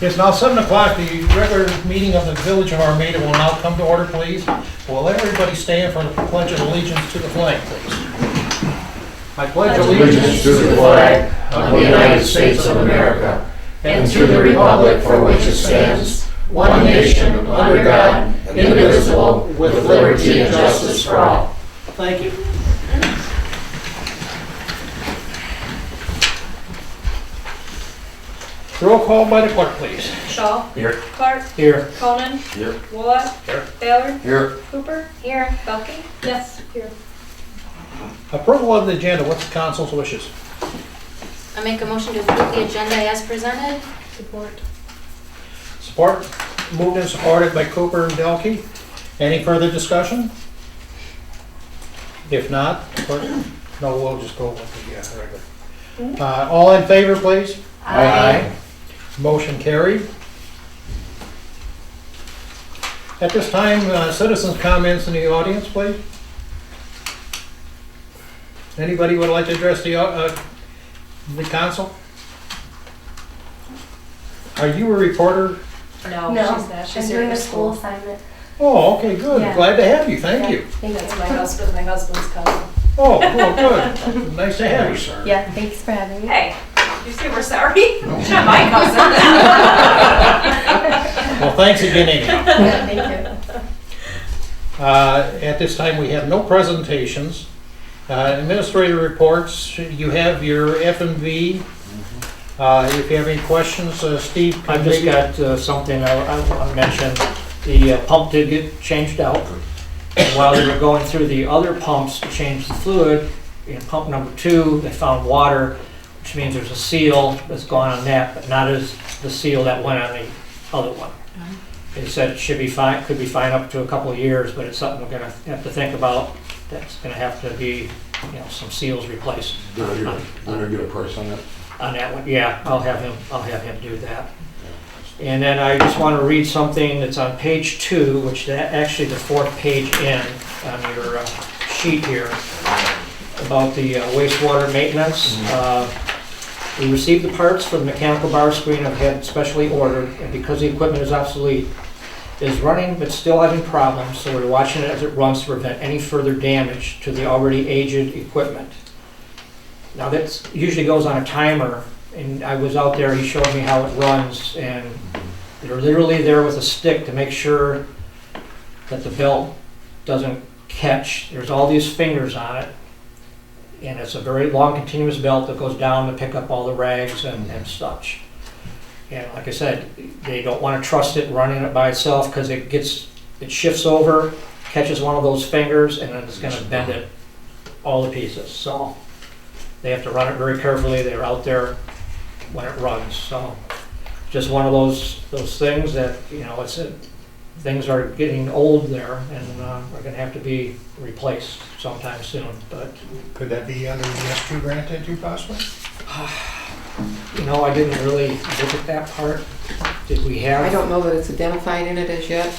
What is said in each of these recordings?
It's now 7 o'clock. The regular meeting of the Village of Armada will now come to order, please. Will everybody stand for the Pledge of Allegiance to the flag, please? I pledge Allegiance to the flag of the United States of America and to the republic for which it stands, one nation, under God, indivisible, with liberty and justice for all. Thank you. Roll call by the clerk, please. Shaw. Here. Clark. Here. Conan. Here. Woollett. Here. Baylor. Here. Cooper. Here. Belkey. Yes. Here. Approval of the agenda. What's the council's wishes? I make a motion to approve the agenda as presented. Support. Support. Moved and supported by Cooper and Delkey. Any further discussion? If not, no, we'll just go with the regular. All in favor, please? Aye. Motion carried. At this time, citizens' comments in the audience, please. Anybody would like to address the council? Are you a reporter? No, she's not. She's I'm here doing for a school assignment. Oh, okay, good. Yeah. Glad to have you. Thank you. Thank That's you. my husband. My husband's cousin. Oh, cool, good. Nice to have you, sir. Yeah, thanks for having me. Hey, you say we're sorry? She's not my cousin. Well, thanks again, anyhow. Yeah, thank you. At this time, we have no presentations. Administrative reports, you have your F&V. If you have any questions, Steve. I've just got something I want to mention. The pump did get changed out. And while they were going through the other pumps to change the fluid, in pump number 2, they found water, which means there's a seal that's gone on that, but not as the seal that went on the other one. They said it should be fine, could be fine up to a couple of years, but it's something we're going to have to think about. That's going to have to be, some seals replaced. Did I get a price on that? On that one, yeah, I'll have him do that. And then I just want to read something that's on page 2, which actually the 4th page in on your sheet here, about the wastewater maintenance. We received the parts for the mechanical bar screen I've had specially ordered, and because the equipment is obsolete, it is running but still having problems, so we're watching it as it runs to prevent any further damage to the already aged equipment. Now that usually goes on a timer, and I was out there, he showed me how it runs, and they're literally there with a stick to make sure that the belt doesn't catch. There's all these fingers on it, and it's a very long continuous belt that goes down to pick up all the rags and such. And like I said, they don't want to trust it running it by itself because it shifts over, catches one of those fingers, and then it's going to bend it all to pieces. So they have to run it very carefully. They're out there when it runs. So just one of those things that, things are getting old there, and are going to have to be replaced sometime soon. But Could that be under the S2 grant that you possibly? I didn't really look at that part. Did we have? I don't know that it's identified in it as yet,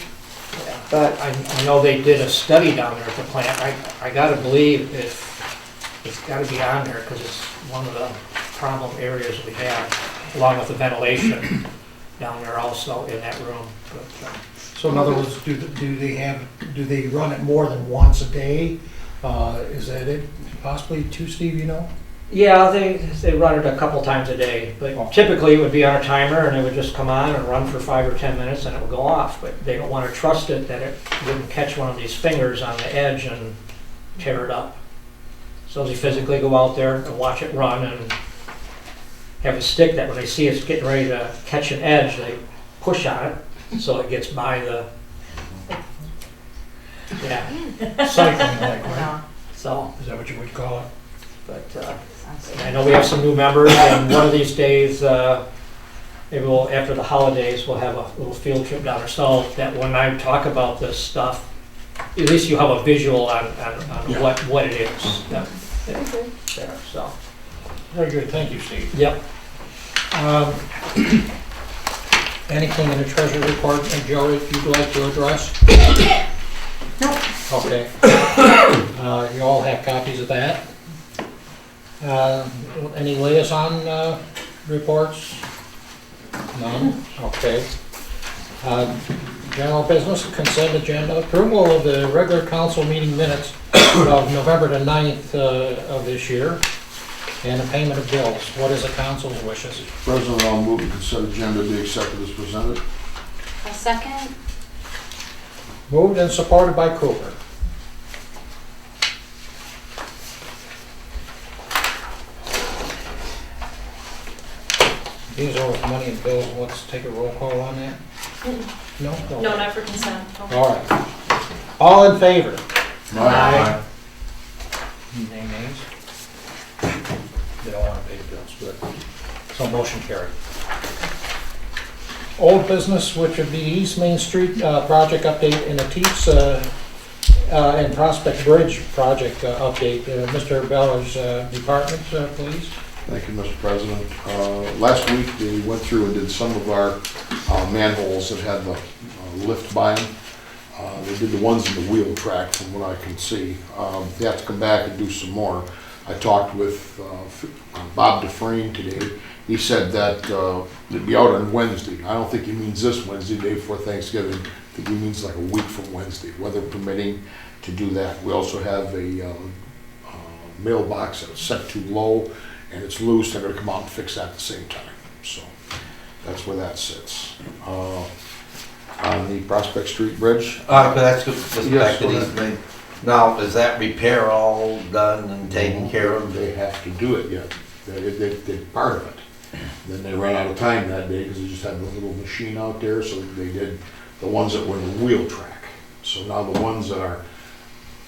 Yeah. but I know they did a study down there at the plant. I gotta believe it's gotta be on there because it's one of the problem areas we have, along with the ventilation down there also in that room. But, So in other words, do they run it more than once a day? Is that it? Possibly two, Steve, yeah, they run it a couple times a day, but typically it would be on a timer and it would just come on and run for 5 or 10 minutes and it would go off. But they don't want to trust it that it wouldn't catch one of these fingers on the edge and tear it up. So they physically go out there and watch it run and have a stick that when they see it's getting ready to catch an edge, they push on it so it gets by the, Cycling like, right? so. Is that what you would call it? But I know we have some new members, and one of these days, maybe after the holidays, we'll have a little field trip down there, so that when I talk about this stuff, at least you have a visual on what it is. There, so. Very good, thank you, Steve. Yep. Anything in the treasury report, Joe, if you'd like to address? no. Okay. You all have copies of that. Any liaison reports? None? Okay. General business, consent agenda, approval of the regular council meeting minutes of November the 9th of this year, and the payment of bills. What is the council's wishes? President, I'll move the consent agenda be accepted as presented. A second? Moved and supported by Cooper. These are with money and bills. Let's take a roll call on that. No? No, not for consent. All right. All in favor? Aye. Nay, nays? They don't want to pay the bills, good. So motion carried. Old business, which would be East Main Street project update and the Teats and Prospect Bridge project update. Mr. Beller's department, please. Thank you, Mr. President. Last week, they went through and did some of our manholes that had the lift by them. They did the ones in the wheel track, from what I can see. They have to come back and do some more. I talked with Bob Dufresne today. He said that they'd be out on Wednesday. I don't think he means this Wednesday, day before Thanksgiving. I think he means like a week from Wednesday, weather permitting, to do that. We also have a mailbox that's set too low and it's loose. They're gonna come out and fix that at the same time. So that's where that sits. On the Prospect Street Bridge. But that's just Yes, back to go these ahead. things. Now, is that repair all done and taken care of? They have to do it yet. They did part of it. Then they ran out of time that day because they just had the little machine out there, so they did the ones that were in the wheel track. So now the ones that are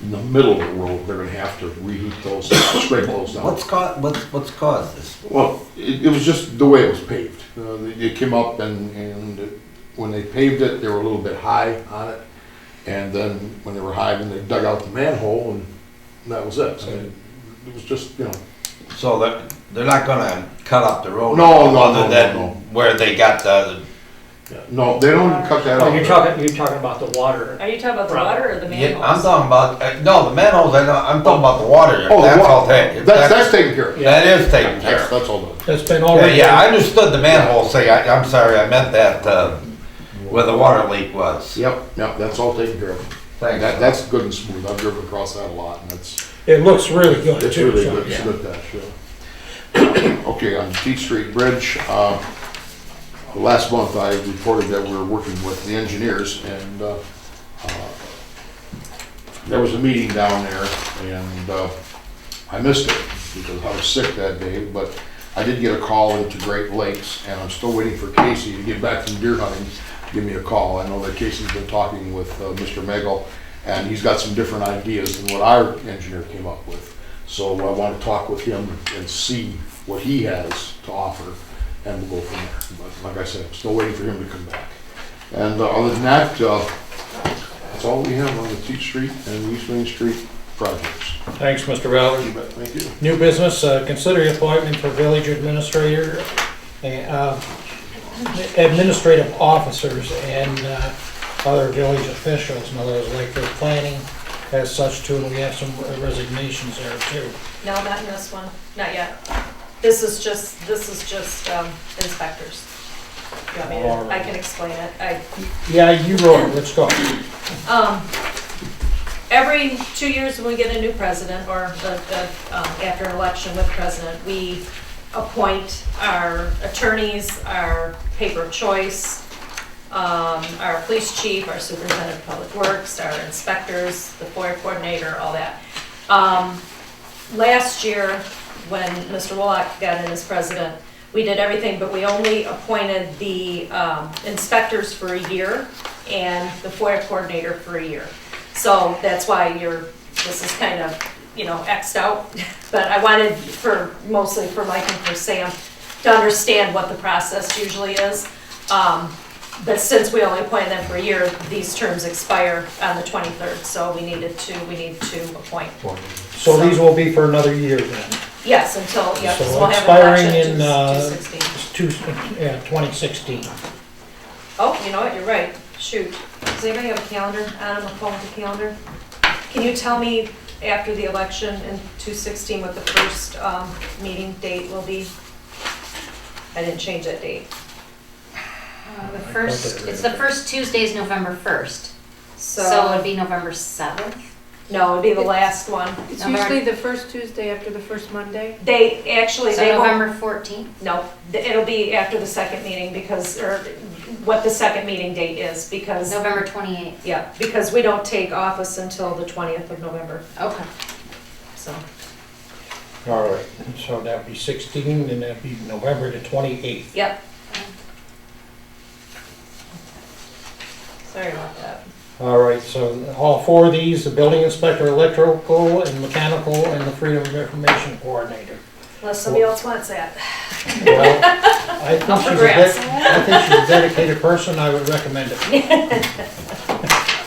in the middle of the road, they're gonna have to reheat those, scrape those down. What's caused this? Well, it was just the way it was paved. They came up and when they paved it, they were a little bit high on it. And then when they were high, then they dug out the manhole and that was it. I mean, it was just, you know. So that they're not gonna cut up the road? No, Other than no. where they got the, No, they don't cut that Oh, out. you're talking about the water. Are you talking about the water or the yeah, manholes? I'm talking about, no, the manholes, I'm talking about the water. Oh, the That's wa- all taken. That's taken care of. That is taken care of. That's all done. That's been Yeah, already. yeah, I understood the manhole thing. I'm sorry, I meant that, where the water leak was. Yep, that's all taken care of. Thanks. That's good and smooth. I've driven across that a lot and It looks really good it's too. really so, good. It's yeah. good patch, yeah. Okay, on the Teat Street Bridge, last month I reported that we were working with the engineers and there was a meeting down there and I missed it because I was sick that day, but I did get a call into Great Lakes and I'm still waiting for Casey to get back from deer hunting to give me a call. I know that Casey's been talking with Mr. Megel and he's got some different ideas than what our engineer came up with. So I want to talk with him and see what he has to offer, and we'll go from there. But like I said, I'm still waiting for him to come back. And other than that, that's all we have on the Teat Street and East Main Street projects. Thanks, Mr. Ballard. You bet. Thank you. New business, consider the appointment for village administrator, administrative officers and other village officials. In other words, like for planning as such too, and we have some resignations there too. No, not in this one, not yet. This is just inspectors. You want me to, I can explain it. Yeah, you wrote it, let's go. Every 2 years when we get a new president or after an election with president, we appoint our attorneys, our paper of choice, our police chief, our superintendent of public works, our inspectors, the FOIA coordinator, all that. Last year, when Mr. Wolak got in as president, we did everything, but we only appointed the inspectors for a year and the FOIA coordinator for a year. So that's why this is kind of, X'd out. But I wanted mostly for Mike and for Sam to understand what the process usually is. But since we only appointed them for a year, these terms expire on the 23rd, so we need to appoint. So these will be for another year then? Yes, until, yeah, 'cause So we'll have an expiring election in, 2016. 2016. Oh, you know what, you're right, shoot. Does anybody have a calendar, Adam, a phone with a calendar? Can you tell me after the election in 2016 what the first meeting date will be? I didn't change that date. It's the first Tuesday is November 1st. So it'd be November 7th. No, it'd be the last one. It's November- usually the first Tuesday after the first Monday. They actually, So they won't, November 14th. no, it'll be after the second meeting because, or what the second meeting date is because, November 28th. yeah, because we don't take office until the 20th of November, Okay. so. All right, so that'd be 16, and that'd be November the 28th. Yep. Sorry about that. All right, so all four of these, the building inspector, electrical and mechanical, and the freedom of information coordinator. Unless somebody else wants that. Well, I think she's a Congrats. I think she's a dedicated person, I would recommend it.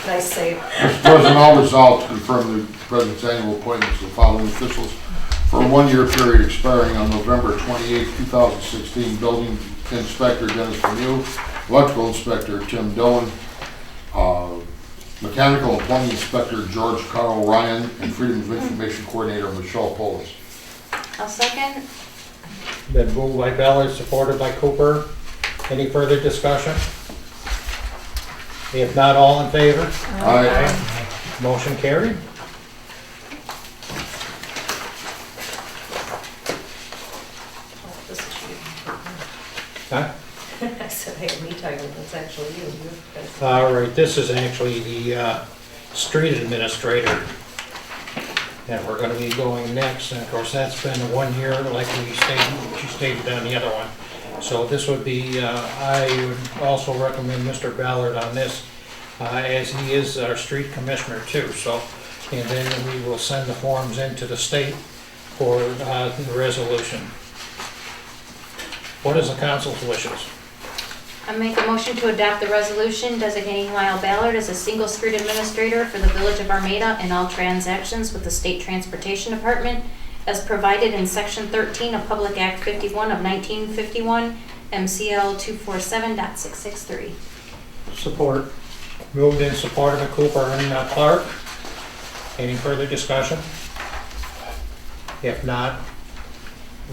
Nice save. Mr. President, I'll resolve to confirm the President's annual appointments of the following officials for a one-year period expiring on November 28, 2016. Building Inspector Dennis Lemieux, Electrical Inspector Tim Dillon, Mechanical and Plumbing Inspector George Carl Ryan, and Freedom of Information Coordinator Michelle Polis. I'll second. Been moved by Ballard, supported by Cooper. Any further discussion? If not, all in favor? Aye. Motion carried. This is you. Huh? I said, hey, me title, it's actually you. You guys- All right, this is actually the street administrator. And we're gonna be going next, and of course, that's been 1 year, like she stated on the other one. So this would be, I would also recommend Mr. Ballard on this, as he is our street commissioner too, so. And then we will send the forms into the state for the resolution. What is the council's wishes? I make a motion to adopt the resolution designating Lyle Ballard as a single street administrator for the Village of Armada in all transactions with the State Transportation Department as provided in Section 13 of Public Act 51 of 1951, MCL 247.663. Support. Moved in support of Cooper and Clark. Any further discussion? If not,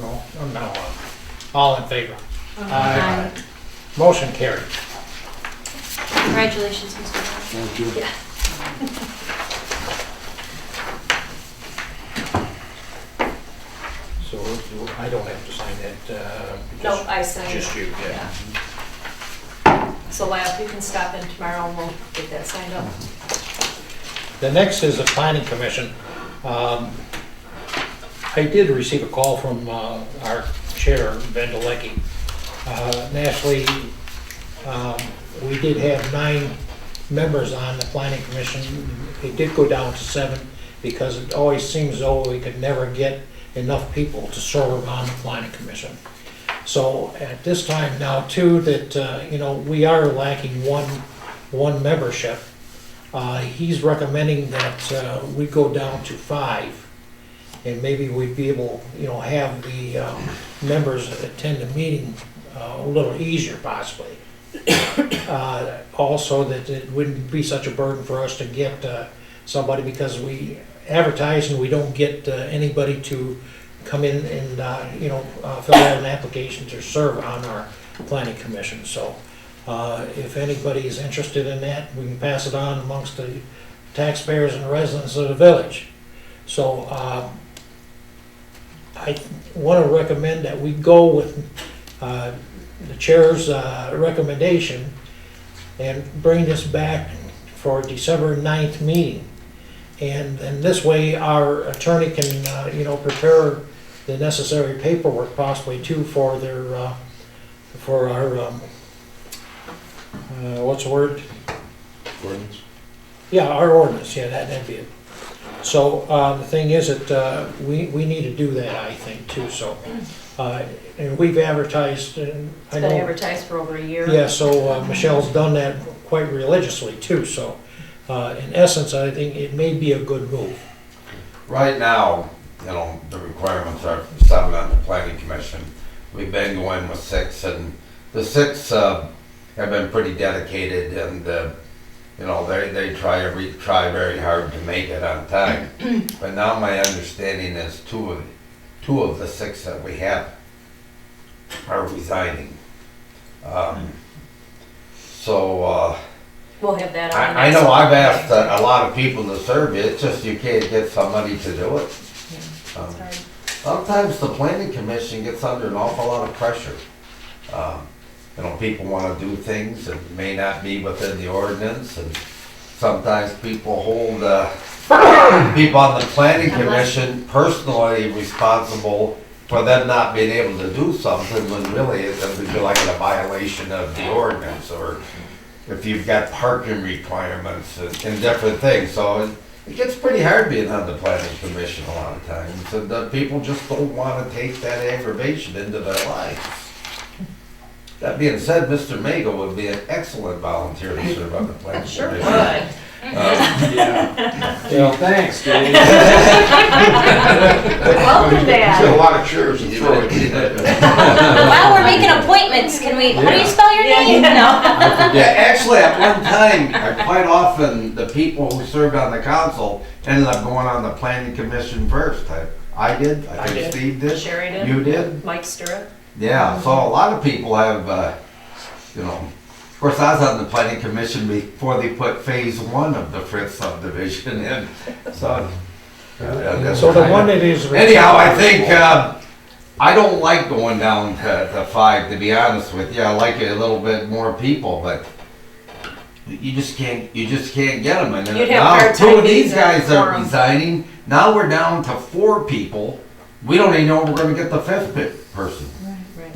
no, all in favor? Aye. Motion carried. Congratulations, Mr. Ballard. Thank you. So I don't have to sign that, No, I signed it. just you, yeah. So Lyle, you can stop in tomorrow and we'll get that signed up. The next is the planning commission. I did receive a call from our chair, Ben Delecki. Naturally, we did have 9 members on the planning commission. It did go down to 7 because it always seems as though we could never get enough people to serve on the planning commission. So at this time now too, that, we are lacking one membership. He's recommending that we go down to 5. And maybe we'd be able, have the members attend the meeting a little easier possibly. Also, that it wouldn't be such a burden for us to get somebody, because we advertise and we don't get anybody to come in and, fill out an application to serve on our planning commission. So if anybody is interested in that, we can pass it on amongst the taxpayers and residents of the village. So I want to recommend that we go with the chair's recommendation and bring this back for December 9th meeting. And this way our attorney can, prepare the necessary paperwork possibly too for their, for our, what's the word? Ordinance. Yeah, our ordinance, yeah, that'd be it. So the thing is that we need to do that, I think, too, so. And we've advertised, and It's I been know, advertised for over a year. yeah, so Michelle's done that quite religiously too, so in essence, I think it may be a good move. Right now, the requirements are 7 on the planning commission. We've been going with 6, and the 6 have been pretty dedicated, and they try very hard to make it on time. But now my understanding is two of the 6 that we have are resigning. So, We'll have that on the I next know one. I've asked a lot of people to serve it, it's just you can't get somebody to do it. Um, It's hard. Sometimes the planning commission gets under an awful lot of pressure. People wanna do things that may not be within the ordinance, and sometimes people hold, people on the planning commission personally responsible for them not being able to do something when really it would be like a violation of the ordinance, or if you've got parking requirements and different things. So it gets pretty hard being on the planning commission a lot of times, and people just don't wanna take that aggravation into their lives. That being said, Mr. Mago would be an excellent volunteer to serve on the planning Sure commission. would. Gee, thanks, Dave. Welcome, There's a Dad. lot of chairs and throwing. While we're making appointments, can we, how do you spell your name? No. Yeah, actually, at one time, quite often, the people who served on the council ended up going on the planning commission first. I did, I I think did. Steve did. Sherry did. You did? Mike Stirrup. Yeah, so a lot of people have, of course, I was on the planning commission before they put phase one of the Fritz subdivision in, so. that's So the kind one of- that is. Anyhow, I think, I don't like going down to 5, to be honest with you. I like it a little bit more people, but you just can't get them. And You'd have a now hard 2 time of these beating guys the are quorum. resigning. Now we're down to 4 people. We don't even know if we're gonna get the 5th person. Right.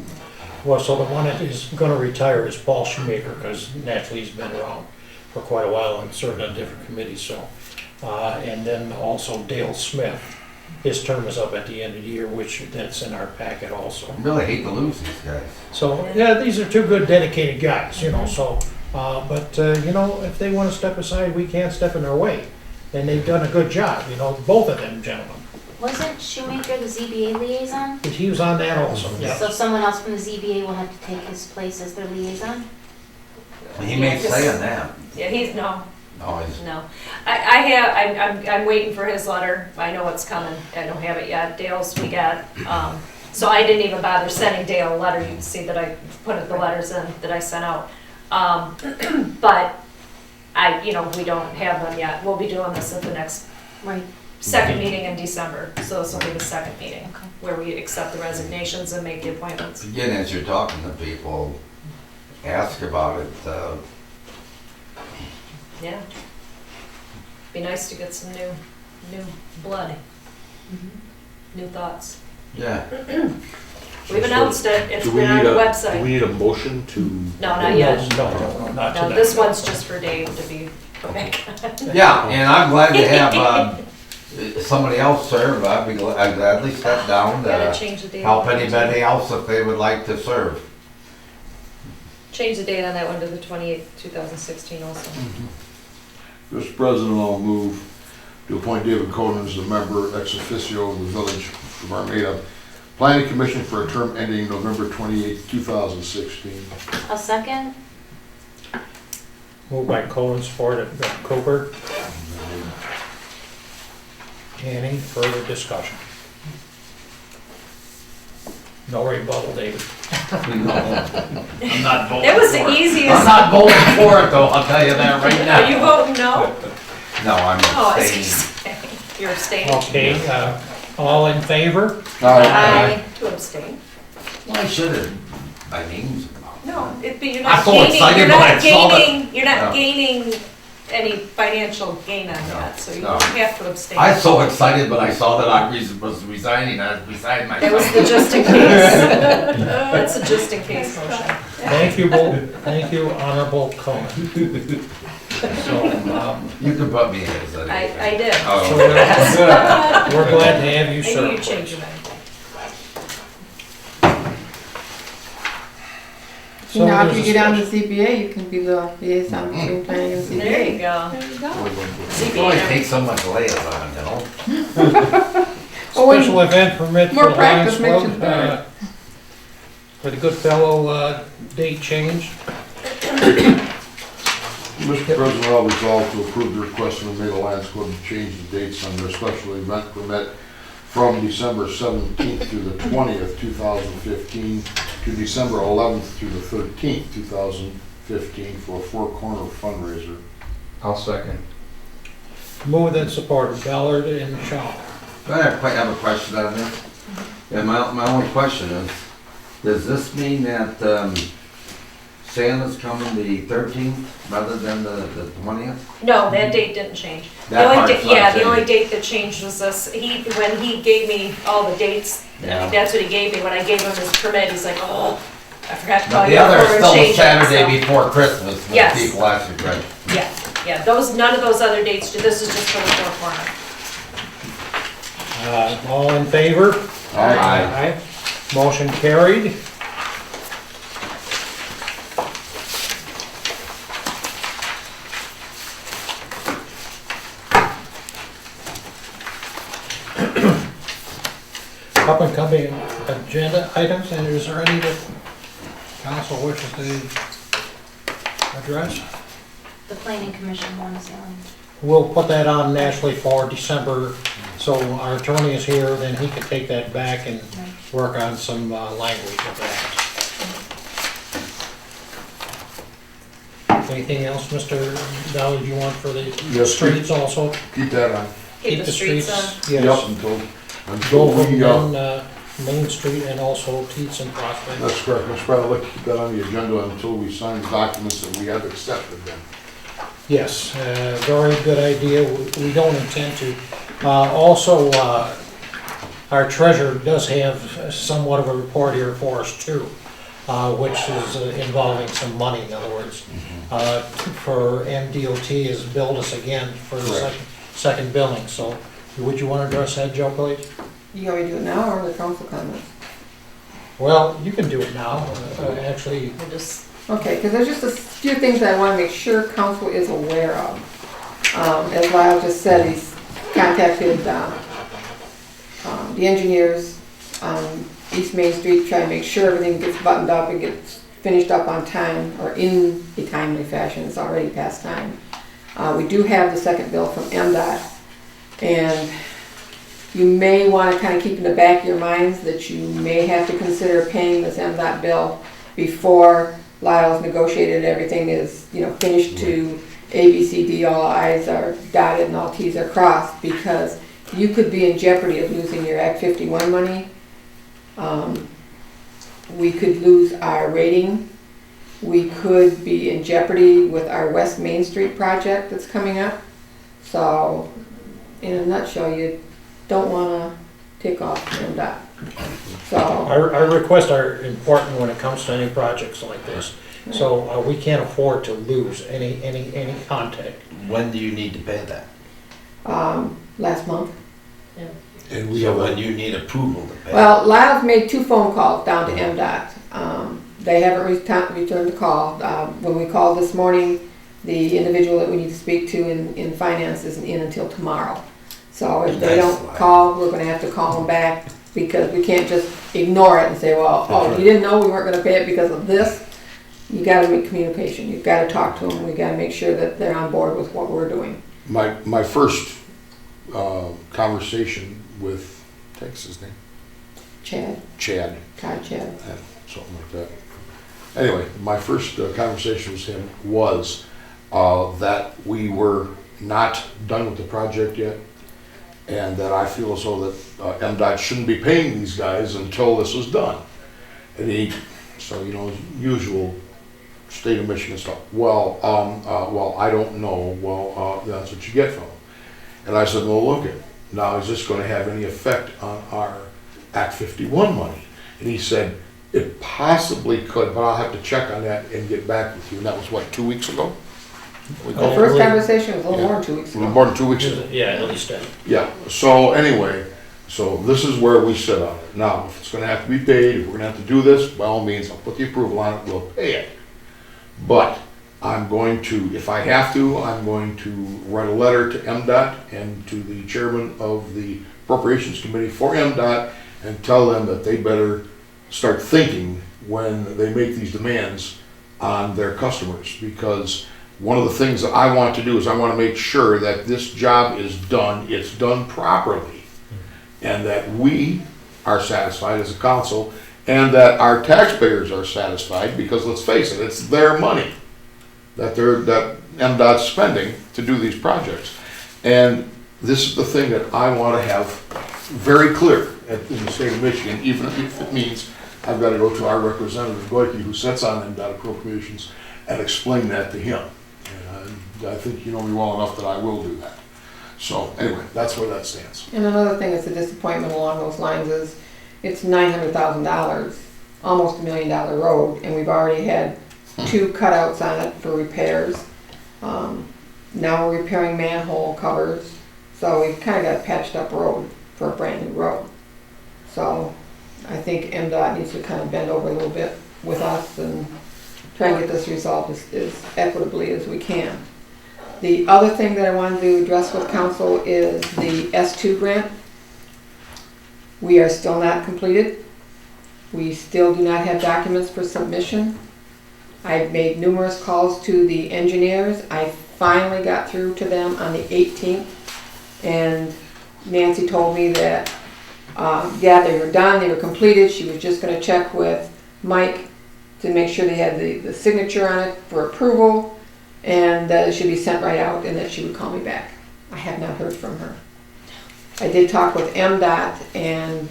Well, so the one that is gonna retire is Paul Shoemaker, because naturally he's been around for quite a while and served on different committees, so. And then also Dale Smith, his term is up at the end of the year, which that's in our packet also. I really hate to lose these guys. So, yeah, these are 2 good dedicated guys, so, if they wanna step aside, we can't step in their way. And they've done a good job, both of them gentlemen. Wasn't Shoemaker the ZBA liaison? But he was on that also, yeah. So someone else from the ZBA will have to take his place as their liaison? He may say on that. Yeah, no. Always. No, I'm waiting for his letter. I know it's coming. I don't have it yet. Dale's we got. So I didn't even bother sending Dale a letter. You can see that I put the letters in that I sent out. But we don't have them yet. We'll be doing this at the next Right. second meeting in December. So this will be the second meeting Okay. where we accept the resignations and make the appointments. Again, as you're talking to people, ask about it. Yeah. Be nice to get some new blood, new thoughts. Yeah. We've announced it. It's Do we been on need the a, do website. we need a motion to? No, not yet. No, not No, tonight. this one's just for Dave to be put back on. Yeah, and I'm glad to have somebody else serve. I'd gladly step down Gotta to change the date. help anybody else if they would like to serve. Change the date on that one to the 28th, 2016 also. Mr. President, I'll move to appoint David Cohen as a member ex officio of the Village of Armada Planning Commission for a term ending November 28, 2016. A second? Moved by Colin, supported by Cooper. Any further discussion? No rebuttal, David. I'm not voting It was the I'm easiest. not voting for it though, I'll tell you that right now. Are you voting no? No, I'm Oh, I abstaining. see. You're abstaining. Okay, all in favor? Aye. To abstain. Well, I should have, my name's. No, but you're I'm not so gaining, excited you're when I not saw that. gaining, you're not No. gaining any financial gain on that, so you No. have to abstain. I was so excited when I saw that I was resigning, I was beside That was myself. the just in case. That's a just in case motion. Thank you, Honorable Cohen. So, You can put me in as anything. I did. so Oh, we're glad to have you I knew serve. you'd change your mind. So Now, if there's you a get on the ZBA, you can be the liaison between planning and ZBA. There you go. There you go. You always take so much liaison, you know? Oh, and Special event permit for more the practice Lions makes it Club, better. for the Goodfellow, date change. Mr. President, I'll resolve to approve the request of the Armada Lions Club to change the dates on their special event permit from December 17th through the 20th, 2015, to December 11th through the 13th, 2015. 2015 for a four-corner fundraiser. I'll second. Moved and supported, Ballard and Shaw. I have a question on this. Yeah, my only question is, does this mean that Santa's coming the 13th rather than the 20th? No, that date didn't change. That The only part's da- not Yeah, the changing. only date that changed was this, when he gave me all the dates, I Yeah. mean, that's what he gave me, when I gave him his permit, he's like, oh, I forgot to But call the you other is before still we the change it, Saturday so- before Christmas when Yes. people actually drink. Yeah, none of those other dates, this is just for the four corner. All in favor? Aye. Motion carried. Up and coming agenda items, and is there any that council wishes to address? The planning commission one is on. We'll put that on naturally for December, so our attorney is here, then he can take that back and work on some language of that. Anything else, Mr. Dolly, you want for the Yes, streets also? Keep that on. Keep the streets on. Yes, Until Dover, we, then Main Street, and also Teets and Prospect. that's correct. Mr. President, I'd like to keep that on the agenda until we sign the documents that we have accepted then. Yes, very good idea. We don't intend to. Also, our treasurer does have somewhat of a report here for us too, which is involving some money, in other words. For MDOT has billed us again for the Correct. second billing, so would you want to address that, Joe, please? You want me to do it now or the council comments? Well, you can do it now, actually. We'll just, Okay, because there's just a few things that I want to make sure council is aware of. As Lyle just said, he's contacted the engineers on East Main Street, try to make sure everything gets buttoned up and gets finished up on time, or in a timely fashion. It's already past time. We do have the second bill from MDOT, and you may want to kind of keep in the back of your minds that you may have to consider paying this MDOT bill before Lyle's negotiated, everything is, finished to A, B, C, D, all I's are dotted and all T's are crossed, because you could be in jeopardy of losing your Act 51 money. We could lose our rating. We could be in jeopardy with our West Main Street project that's coming up. So, in a nutshell, you don't want to take off MDOT. So, Our requests are important when it comes to any projects like this. So we can't afford to lose any contact. When do you need to pay that? last month. And we So have when a, you need approval to pay? Well, Lyle's made 2 phone calls down to MDOT. They haven't returned the call. When we called this morning, the individual that we need to speak to in finance isn't in until tomorrow. So if they Nice, don't Lyle. call, we're gonna have to call them back, because we can't just ignore it and say, well, oh, you didn't know we weren't gonna pay it because of this? You gotta make communication. You've gotta talk to them. We gotta make sure that they're on board with what we're doing. my first conversation with, what's his name? Chad, Chad. Todd Chad. Something like that. Anyway, my first conversation with him was that we were not done with the project yet, and that I feel as though that MDOT shouldn't be paying these guys until this was done. And he, so usual state of Michigan stuff. Well, I don't know. Well, that's what you get from him. And I said, well, look, now is this going to have any effect on our Act 51 money? And he said, it possibly could, but I'll have to check on that and get back with you. And that was what, 2 weeks ago? The first conversation was a little more than 2 weeks ago. More than 2 weeks ago. Yeah, at least that. Yeah, so anyway, so this is where we sit on it. Now, if it's gonna have to be paid, if we're gonna have to do this, by all means, I'll put the approval on it, we'll pay it. But I'm going to, if I have to, I'm going to write a letter to MDOT and to the chairman of the Appropriations Committee for MDOT and tell them that they better start thinking when they make these demands on their customers. Because one of the things that I want to do is I want to make sure that this job is done, it's done properly, and that we are satisfied as a council, and that our taxpayers are satisfied, because let's face it, it's their money. that MDOT's spending to do these projects. And this is the thing that I want to have very clear in the state of Michigan, even if it means I've got to go to our representative, Goike, who sits on MDOT appropriations, and explain that to him. And I think you know me well enough that I will do that. So anyway, that's where that stands. And another thing that's a disappointment along those lines is it's $900,000, almost $1 million road, and we've already had 2 cutouts on it for repairs. Now we're repairing manhole covers, so we've kind of got a patched up road for a brand new road. So I think MDOT needs to kind of bend over a little bit with us and try and get this resolved as equitably as we can. The other thing that I wanted to address with council is the S2 grant. We are still not completed. We still do not have documents for submission. I've made numerous calls to the engineers. I finally got through to them on the 18th, and Nancy told me that, yeah, they were done, they were completed. She was just gonna check with Mike to make sure they had the signature on it for approval, and that it should be sent right out, and that she would call me back. I have not heard from her. I did talk with MDOT, and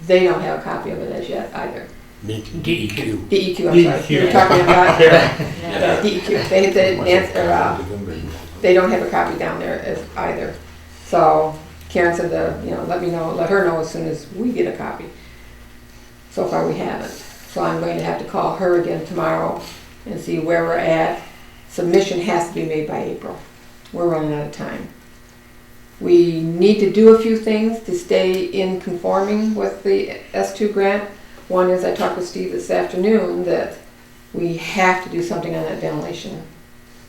they don't have a copy of it as yet either. DEQ. DEQ, I'm sorry. You were talking about yeah, DEQ. They don't have a copy down there as either. So Karen said let her know as soon as we get a copy. So far we haven't. So I'm going to have to call her again tomorrow and see where we're at. Submission has to be made by April. We're running out of time. We need to do a few things to stay in conforming with the S2 grant. One is, I talked with Steve this afternoon, that we have to do something on that ventilation.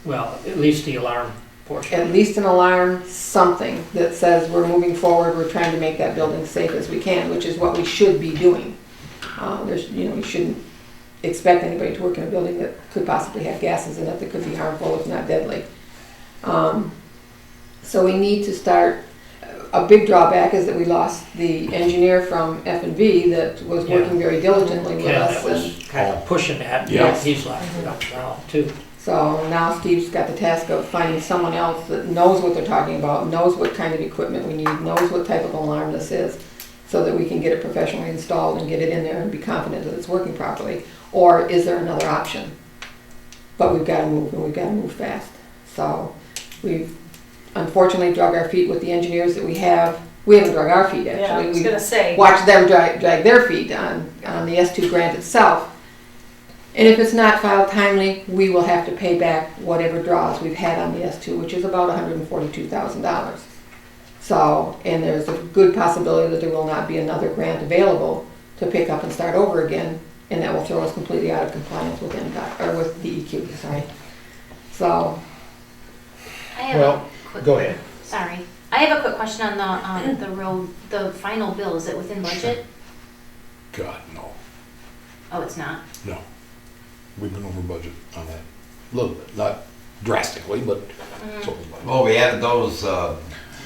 Well, at least the alarm portion. At least an alarm, something that says we're moving forward, we're trying to make that building safe as we can, which is what we should be doing. You shouldn't expect anybody to work in a building that could possibly have gases in it that could be harmful, if not deadly. So we need to start. A big drawback is that we lost the engineer from F&V that was working very diligently with us. That was kind of pushing that. Yes. He's left now too. So now Steve's got the task of finding someone else that knows what they're talking about, knows what kind of equipment we need, knows what type of alarm this is, so that we can get it professionally installed and get it in there and be confident that it's working properly. Or is there another option? But we've got to move, and we've got to move fast. So we've unfortunately drug our feet with the engineers that we have. We haven't drug our feet, actually. Yeah, I was gonna say. Watched them drag their feet on the S2 grant itself. And if it's not filed timely, we will have to pay back whatever draws we've had on the S2, which is about $142,000. So, and there's a good possibility that there will not be another grant available to pick up and start over again, and that will throw us completely out of compliance with MDOT, or with DEQ, sorry. So. I have Well, go ahead. Sorry. I have a quick question on the road, the final bill. Is it within budget? God, no, Oh, it's not? no. We've been over budget on that. A little bit, not drastically, but it's over budget. Well, we added those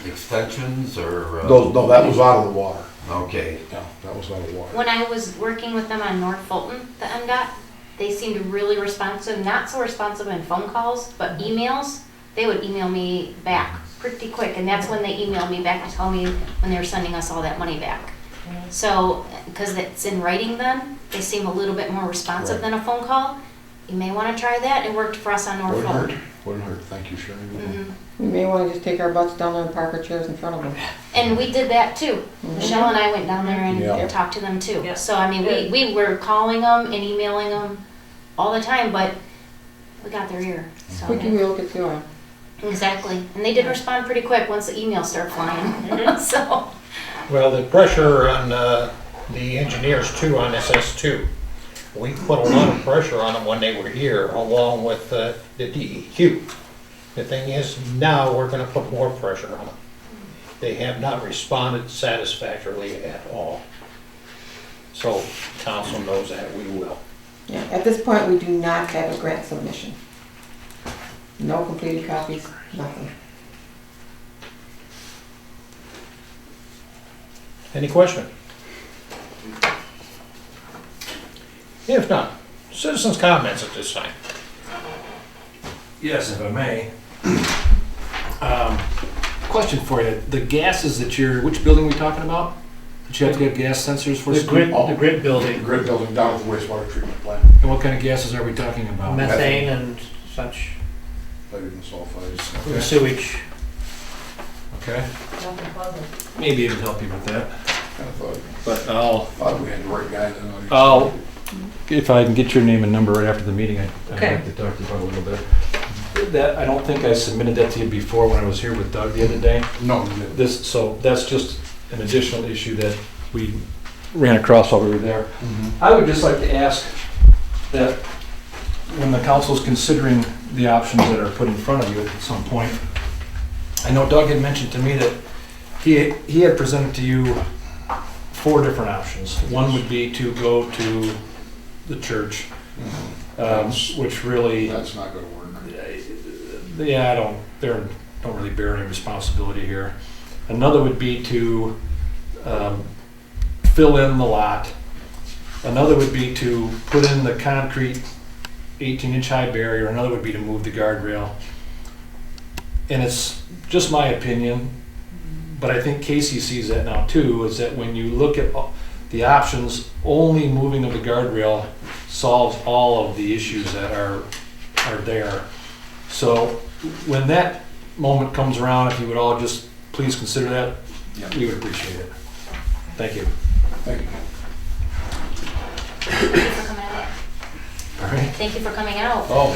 extensions or? No, that was out of the water. Okay. Yeah, that was out of the water. When I was working with them on North Fulton, the MDOT, they seemed really responsive, not so responsive in phone calls, but emails. They would email me back pretty quick, and that's when they emailed me back to tell me when they were sending us all that money back. So, because it's in writing then, they seem a little bit more responsive than a phone call. You may want to try that. It worked for us on North Wouldn't hurt, Fulton. wouldn't hurt. Thank you, Sharon. Mhm. We may want to just take our butts down there and park our chairs in front of them. And we did that too. Michelle and I went down there and Yeah. talked to them too. Yeah. So, I mean, we were calling them and emailing them all the time, but we got their ear. So. Squeaky wheel gets the oil. Exactly. And they did respond pretty quick once the emails started flying. So, Well, the pressure on the engineers too on SS2, we put a lot of pressure on them when they were here, along with the DEQ. The thing is, now we're gonna put more pressure on them. They have not responded satisfactorily at all. So council knows that, we will. Yeah, at this point, we do not have a grant submission. No completed copies, nothing. Any question? If not, citizens' comments at this time. Yes, if I may. Question for you. The gases that which building are we talking about? That you have to have gas sensors for? The grid building, Grid building down at the wastewater treatment plant, And what kind of gases are we talking about? methane and such, hydrogen sulfides. the sewage. Okay. Nothing pleasant. Maybe it'll help you with that. Kind of thought, But I'll, thought we had the right guy then. if I can get your name and number right after the meeting, I'd Okay. like to talk to you about it a little bit. That, I don't think I submitted that to you before when I was here with Doug the other day. No, we didn't. So that's just an additional issue that we ran across while we were there. Mhm. I would just like to ask that when the council's considering the options that are put in front of you at some point, I know Doug had mentioned to me that he had presented to you 4 different options. One would be to go to the church, which really, That's not gonna work. yeah, they don't really bear any responsibility here. Another would be to fill in the lot. Another would be to put in the concrete 18-inch high barrier. Another would be to move the guardrail. And it's just my opinion, but I think Casey sees that now too, is that when you look at the options, only moving of the guardrail solves all of the issues that are there. So when that moment comes around, if you would all just please consider that, we would appreciate it. Thank you. Thank you. Thank you for coming out. All right. Thank you for coming out. Oh,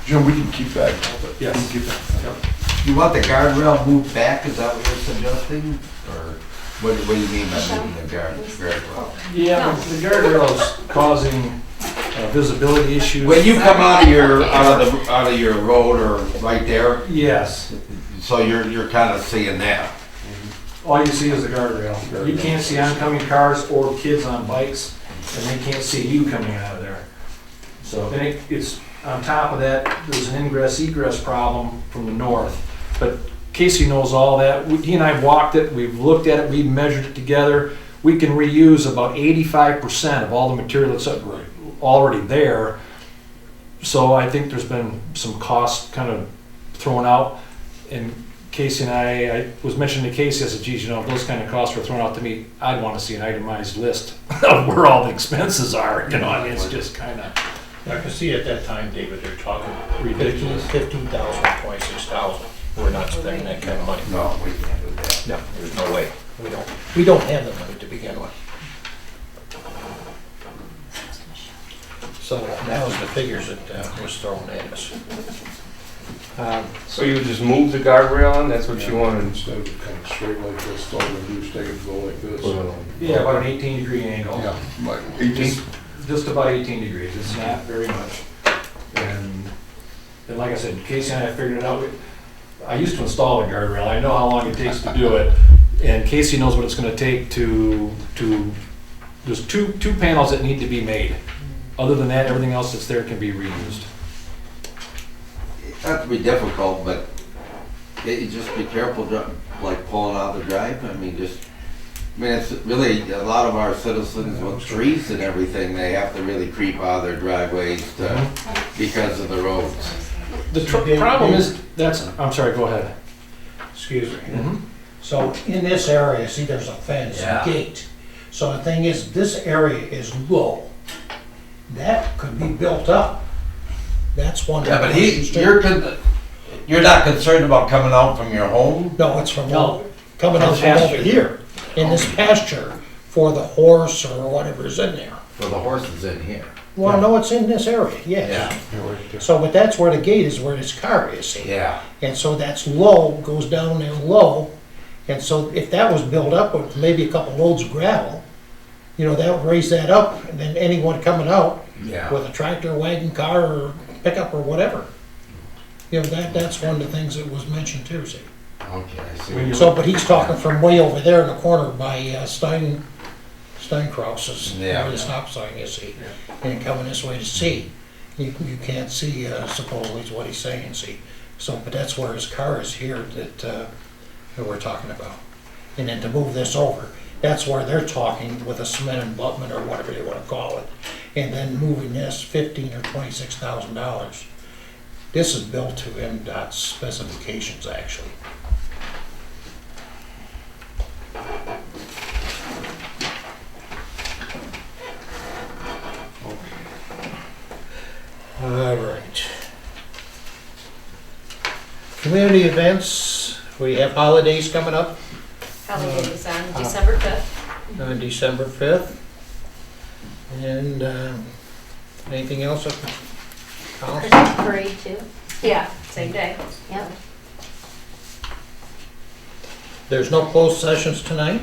Jim, we can keep that. Yes. We can keep that. You want the guardrail moved back, is that what you're suggesting? Or what do you mean by moving the guardrail? Yeah, No. but the guardrail is causing visibility issues. When you come out of your road or right there, Yes. so you're kind of seeing that. All you see is the guardrail. You can't see oncoming cars or kids on bikes, and they can't see you coming out of there. So, and it's, on top of that, there's an ingress-egress problem from the north. But Casey knows all that. He and I walked it, we've looked at it, we've measured it together. We can reuse about 85% of all the material that's already there. So I think there's been some cost kind of thrown out. And Casey and I was mentioning to Casey, I said, geez, if those kind of costs were thrown out to me, I'd want to see an itemized list of where all the expenses are, I mean, it's just kind of I can see at that time, David, they're talking ridiculous. 15,000, 26,000. We're not spending that kind of money. No, we can't do that. No, there's no way. We don't have the money to begin with. So that was the figures that was thrown at us. So you would just move the guardrail on, that's what you wanted? Instead of kind of straight like this, all we're gonna do is take it and go like this. Yeah, about an 18-degree angle. Yeah, like 18. Just about 18 degrees, it's not very much. And like I said, Casey and I figured it out. I used to install a guardrail, I know how long it takes to do it, and Casey knows what it's gonna take to there's two panels that need to be made. Other than that, everything else that's there can be reused. Not to be difficult, but you just be careful, like pulling out the drive. It's really, a lot of our citizens with trees and everything, they have to really creep out of their driveways because of the roads. The problem is, I'm sorry, go ahead. Excuse me. So in this area, see, there's a fence, a gate. So the thing is, this area is low. That could be built up. That's one. Yeah, but you're not concerned about coming out from your home? No, it's from, No. coming out from over here, in this pasture, for the horse or whatever's in there. Well, the horse is in here. Well, no, it's in this area, yes. So, but that's where the gate is, where his car is, see? Yeah. And so that's low, goes down there low, and so if that was built up with maybe a couple loads of gravel, that would raise that up, and then anyone coming out Yeah. with a tractor, wagon, car, or pickup, or whatever. That's one of the things that was mentioned too, see? Okay, I see. So, but he's talking from way over there in the corner by Steinkraus's, Yeah. where the stop sign is, see? And coming this way to see, you can't see supposedly is what he's saying, see? So, but that's where his car is here that we're talking about. And then to move this over, that's where they're talking with a cement abutment or whatever they want to call it. And then moving this $15,000 or $26,000. This is built to MDOT specifications, actually. All right. Community events, we have holidays coming up Holidays on December 5th. on December 5th. And anything else? Council? Christmas parade too. Yeah, same day. Yep. There's no closed sessions tonight.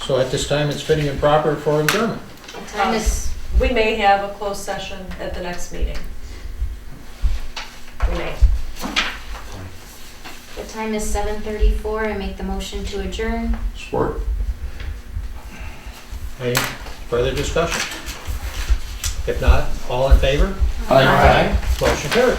So at this time, it's fitting and proper for adjournment. The time is, We may have a closed session at the next meeting. We may. the time is 7:34. I make the motion to adjourn. Support. Any further discussion? If not, all in favor? Aye. Motion carried.